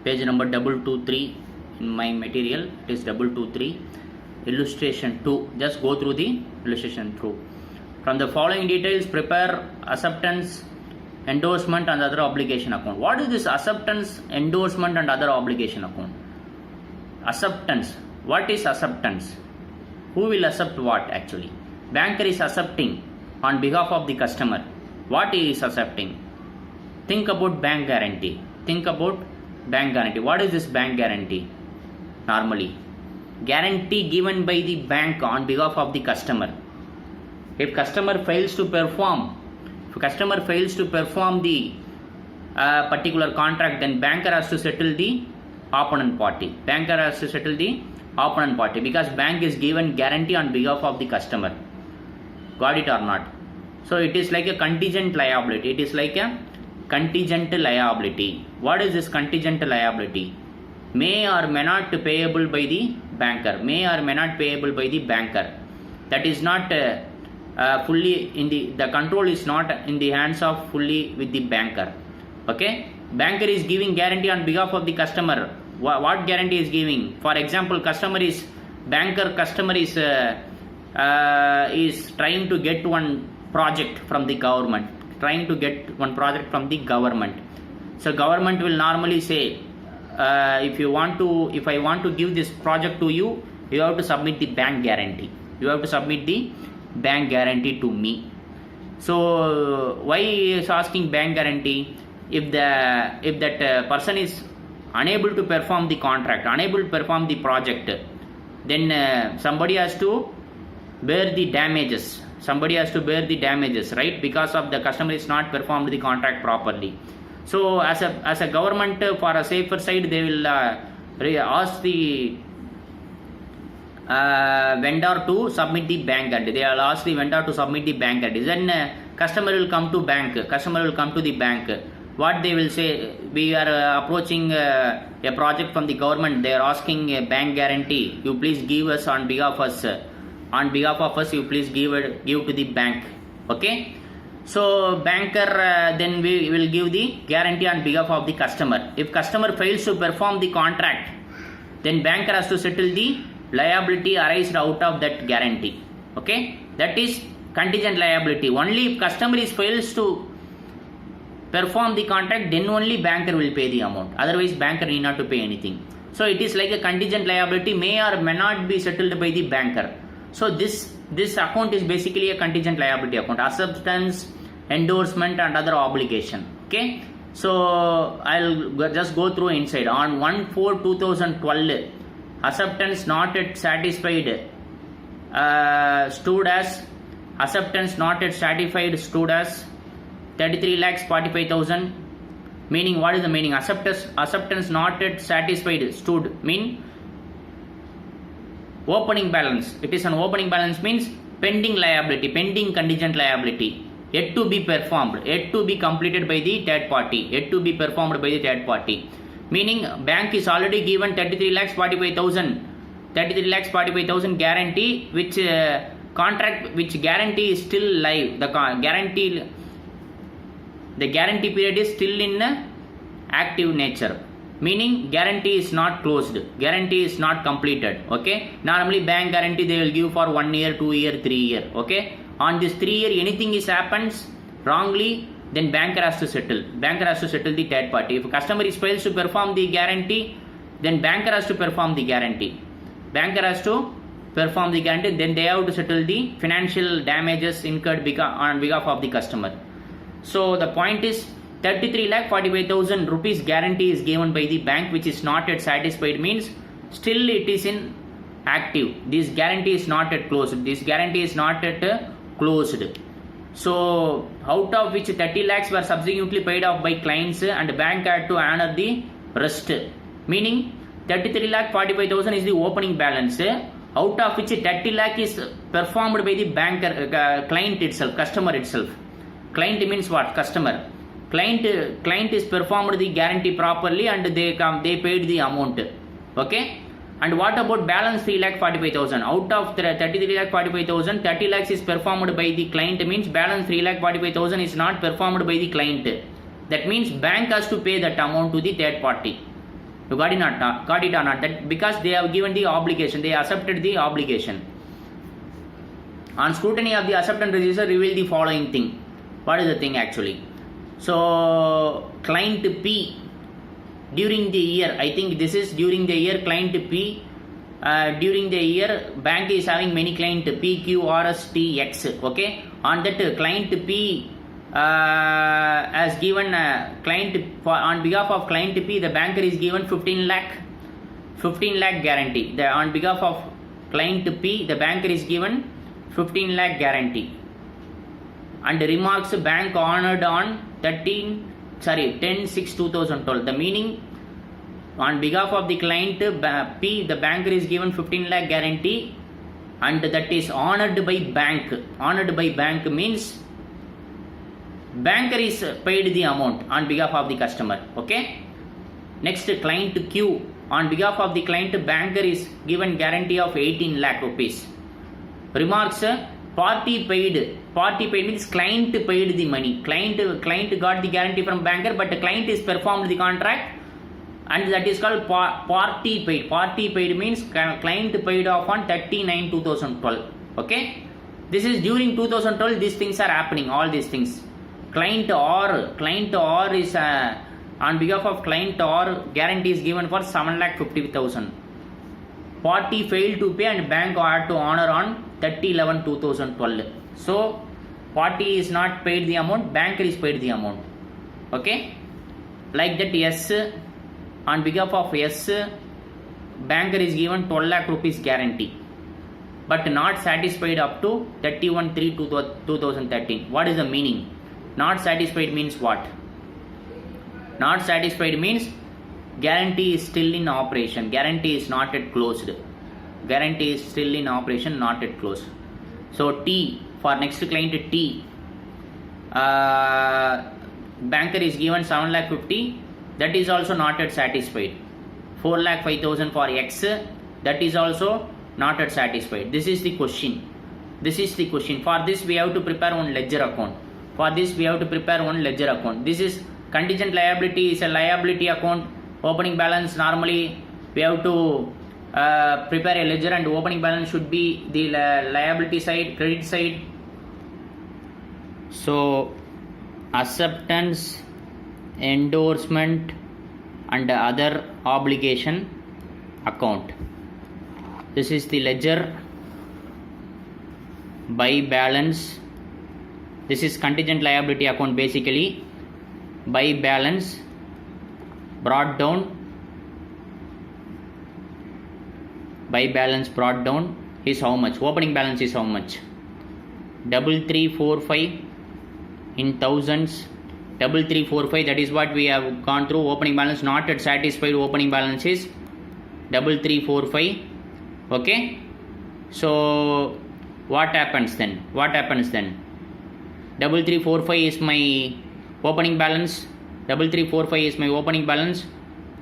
page number 223 in my material. It is 223, illustration 2. Just go through the illustration through. From the following details, prepare acceptance, endorsement and other obligation account. What is this acceptance, endorsement and other obligation account? Acceptance. What is acceptance? Who will accept what actually? Banker is accepting on behalf of the customer. What he is accepting? Think about bank guarantee. What is this bank guarantee? Normally, guarantee given by the bank on behalf of the customer. If customer fails to perform the particular contract, then banker has to settle the opponent party. Because bank is given guarantee on behalf of the customer. Got it or not? So it is like a contingent liability. What is this contingent liability? May or may not payable by the banker. That is not fully in the control is not in the hands of fully with the banker. Okay. Banker is giving guarantee on behalf of the customer. What guarantee is giving? For example, customer is trying to get one project from the government. So government will normally say, if I want to give this project to you, you have to submit the bank guarantee. To me. So why is asking bank guarantee? If that person is unable to perform the contract, unable to perform the project, then somebody has to bear the damages. Right? Because of the customer is not performed the contract properly. So as a government, for a safer side, they will ask the vendor to submit the bank guarantee. Then customer will come to the bank. What they will say, we are approaching a project from the government. They are asking a bank guarantee. You please give us on behalf of us. You please give to the bank. Okay. So banker then we will give the guarantee on behalf of the customer. If customer fails to perform the contract, then banker has to settle the liability arising out of that guarantee. Okay. That is contingent liability. Only if customer fails to perform the contract, then only banker will pay the amount. Otherwise banker need not to pay anything. So it is like a contingent liability, may or may not be settled by the banker. So this account is basically a contingent liability account, acceptance, endorsement and other obligation. Okay, so I'll just go through inside. On 1/4/2012, acceptance not yet satisfied stood as 33,45,000. Meaning, what is the meaning? Acceptance not yet satisfied stood mean opening balance. It is an opening balance means pending liability, pending contingent liability, yet to be performed, yet to be completed by the third party, yet to be performed by the third party. Meaning, bank is already given 33,45,000 guarantee, which contract, which guarantee is still live. The guarantee period is still in active nature. Meaning, guarantee is not closed, guarantee is not completed. Okay, normally bank guarantee they will give for 1 year, 2 year, 3 year. Okay, on this 3 year anything is happens wrongly, then banker has to settle. Banker has to settle the third party. If customer is fails to perform the guarantee, then banker has to perform the guarantee. Banker has to perform the guarantee, then they have to settle the financial damages incurred on behalf of the customer. So the point is 33,45,000 rupees guarantee is given by the bank, which is not yet satisfied means still it is in active. This guarantee is not yet closed. This guarantee is not yet closed. So out of which 30 lakhs were subsequently paid off by clients and bank had to honor the rest. Meaning 33,45,000 is the opening balance, out of which 30 lakh is performed by the banker, client itself, customer itself. Client means what? Customer. Client is performed the guarantee properly and they paid the amount. Okay. And what about balance 3,45,000? Out of 33,45,000, 30 lakhs is performed by the client, means balance 3,45,000 is not performed by the client. That means bank has to pay that amount to the third party. You got it or not? That because they have given the obligation, they accepted the obligation. On scrutiny of the acceptance register reveal the following thing. What is the thing actually? So client P during the year, I think this is during the year, client P during the year bank is having many client P, Q, R, S, T, X. Okay, on that client P has given on behalf of client P, the banker is given 15 lakh guarantee. On behalf of client P, the banker is given 15 lakh guarantee. And remarks bank honored on 10/6/2012. The meaning, on behalf of the client P, the banker is given 15 lakh guarantee and that is honored by bank. Honored by bank means banker is paid the amount on behalf of the customer. Okay. Next, client Q, on behalf of the client, banker is given guarantee of 18 lakh rupees. Remarks, party paid means client paid the money. Client got the guarantee from banker, but the client is performed the contract, and that is called party paid. Party paid means client paid off on 30/9/2012. Okay, this is during 2012. These things are happening. All these things. Client or is on behalf of client or guarantee is given for 7,50,000. Party failed to pay and bank had to honor on 30/11/2012. So party is not paid the amount, banker is paid the amount. Okay, like that. Yes, on behalf of yes, banker is given 12 lakh rupees guarantee, but not satisfied up to 31/3/2013. What is the meaning? Not satisfied means what? Not satisfied means guarantee is still in operation. Guarantee is not yet closed. Guarantee is still in operation, not yet closed. So T, for next client T, banker is given 7,50,000. That is also not yet satisfied. 4,05,000 for X. That is also not yet satisfied. This is the question. This is the question. For this we have to prepare one ledger account. This is contingent liability, is a liability account. Opening balance, normally we have to prepare a ledger, and opening balance should be the liability side, credit side. So acceptance, endorsement and other obligation account. This is the ledger. by balance. This is contingent liability account basically. By balance brought down. By balance brought down is how much? Opening balance is how much? 3345 in thousands. 3345, that is what we have gone through. Opening balance not yet satisfied. Opening balance is 3345. Okay. So what happens then? 3345 is my opening balance. 3345 is my opening balance.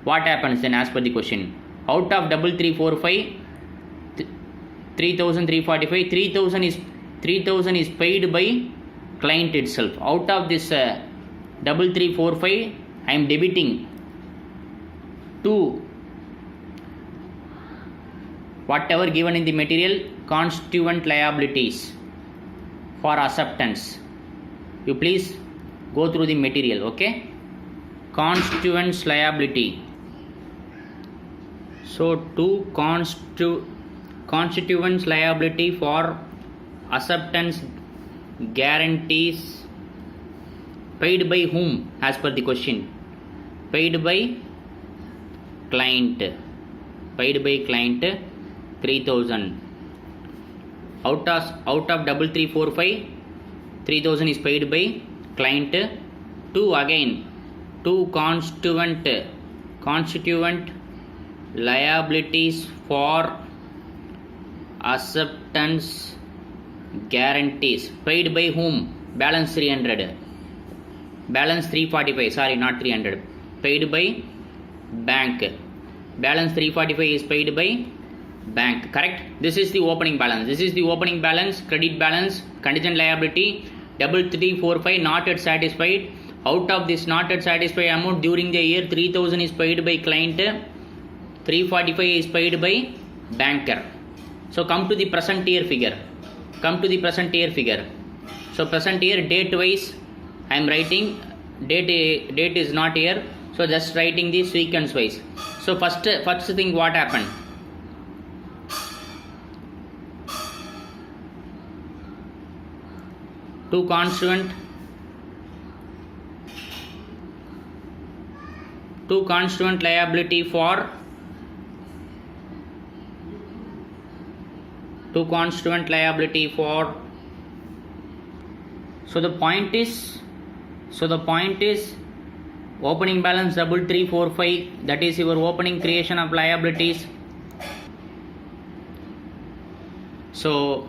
What happens then as per the question? Out of 3345, 3345, 3000 is paid by client itself. Out of this 3345, I am debiting to whatever given in the material constituent liabilities for acceptance. You please go through the material, okay? Constituents liability. So to constituents liability for acceptance guarantees paid by whom as per the question? Paid by client. Paid by client 3000. Out of 3345, 3000 is paid by client. To constituent liabilities for acceptance guarantees paid by whom? Balance 300. Balance 345, sorry, not 300. Paid by bank. Balance 345 is paid by bank, correct? This is the opening balance. This is the opening balance, credit balance, contingent liability, 3345 not yet satisfied. Out of this not yet satisfied amount during the year, 3000 is paid by client, 345 is paid by banker. So come to the present year figure. So present year date wise, I am writing date is not here, so just writing the sequence wise. So first thing what happened? To constituent liability for so the point is opening balance 3345, that is your opening creation of liabilities. So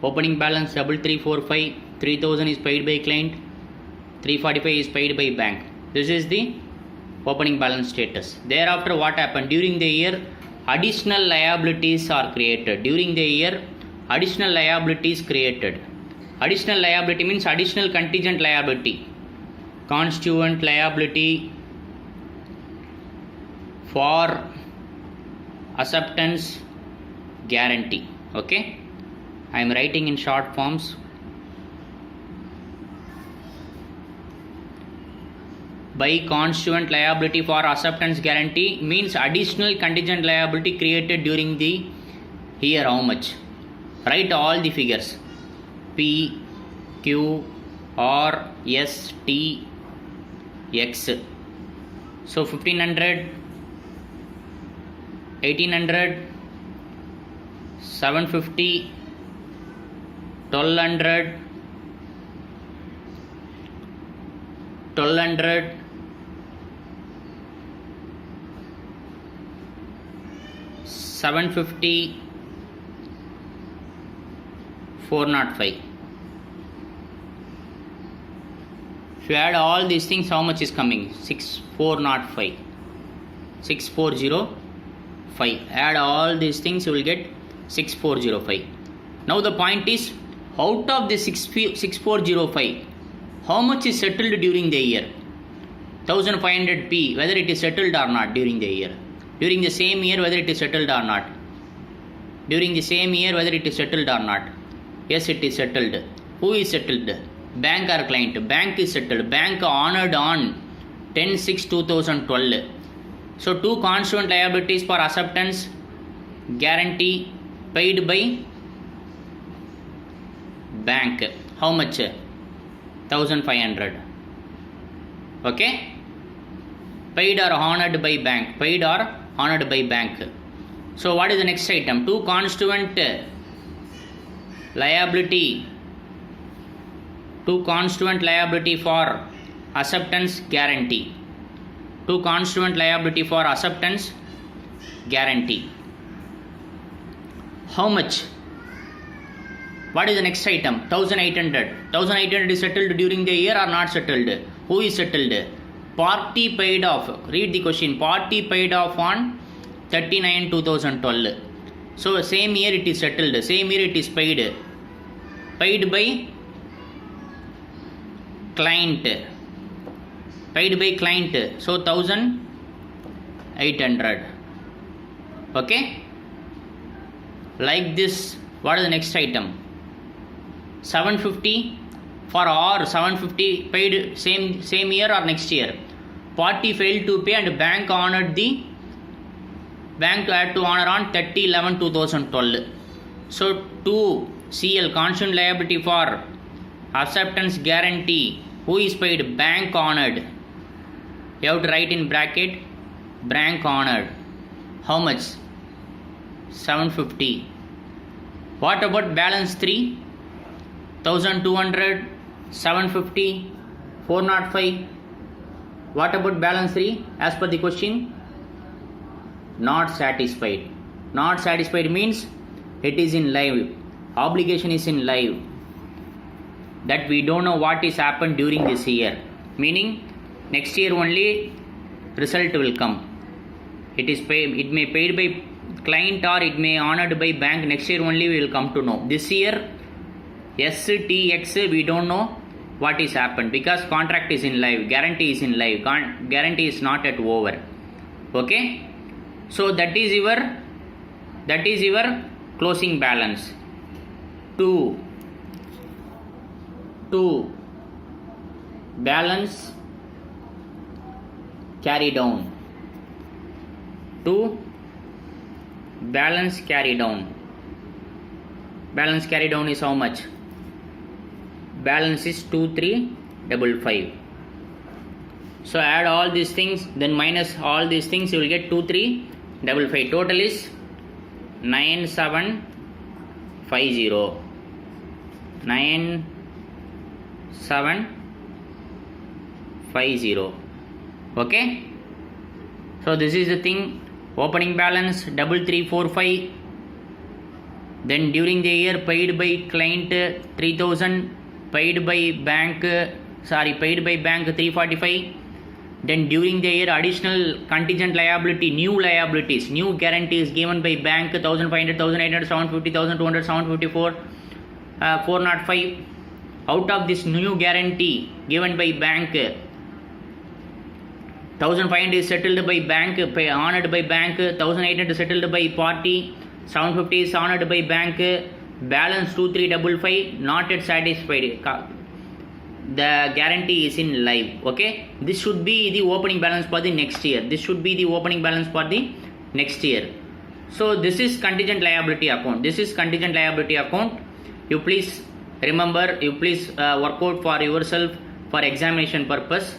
opening balance 3345, 3000 is paid by client, 345 is paid by bank. This is the opening balance status. Thereafter what happened? During the year, additional liabilities are created. Additional liability means additional contingent liability. Constituent liability for acceptance guarantee. Okay, I am writing in short forms. By constituent liability for acceptance guarantee means additional contingent liability created during the year. How much? Write all the figures: P, Q, R, S, T, X. So 1500, 1800, 750, 1200, 750, 405. If you add all these things, how much is coming? 6405. 6405. Add all these things, you will get 6405. Now the point is, out of the 6405, how much is settled during the year? 1500p, whether it is settled or not during the year. During the same year, whether it is settled or not. Yes, it is settled. Who is settled? Bank or client? Bank is settled. Bank honored on 10/6/2012. So two constituent liabilities for acceptance guarantee paid by bank. How much? 1500. Okay, paid or honored by bank. Paid or honored by bank. So what is the next item? Two constituent liability. Two constituent liability for acceptance guarantee. Two constituent liability for acceptance guarantee. How much? What is the next item? 1800. 1800 is settled during the year or not settled? Who is settled? Party paid off. Read the question. Party paid off on 39/2012. So same year it is settled. Same year it is paid. Paid by client. Paid by client. So 1800. Okay. Like this. What is the next item? 750 for or 750 paid same year or next year. Party failed to pay and bank honored the bank had to honor on 30/11/2012. So 2 CL constant liability for acceptance guarantee. Who is paid? Bank honored. You have to write in bracket bank honored. How much? 750. What about balance 3? 1200, 750, 405. What about balance 3? As per the question, not satisfied. Not satisfied means it is in live. Obligation is in live. That we don't know what is happened during this year. Meaning next year only result will come. It is paid. It may paid by client or it may honored by bank. Next year only we will come to know. This year STX we don't know what is happened because contract is in live, guarantee is in live, guarantee is not at over. Okay, so that is your closing balance. 2 balance carry down. 2 balance carry down. Balance carry down is how much? Balance is 2355. So add all these things, then minus all these things, you will get 2355. Total is 9750. 9750. Okay. So this is the thing. Opening balance 3345. Then during the year paid by client 3000, paid by bank 345. Then during the year additional contingent liability, new liabilities, new guarantees given by bank 1500, 1800, 750, 1200, 754, 405. Out of this new guarantee given by bank, 1500 is settled by bank, honored by bank, 1800 is settled by party, 750 is honored by bank, balance 2355 not yet satisfied. The guarantee is in live. Okay, this should be the opening balance for the next year. This should be the opening balance for the next year. So this is contingent liability account. This is contingent liability account. You please remember, you please work out for yourself for examination purpose.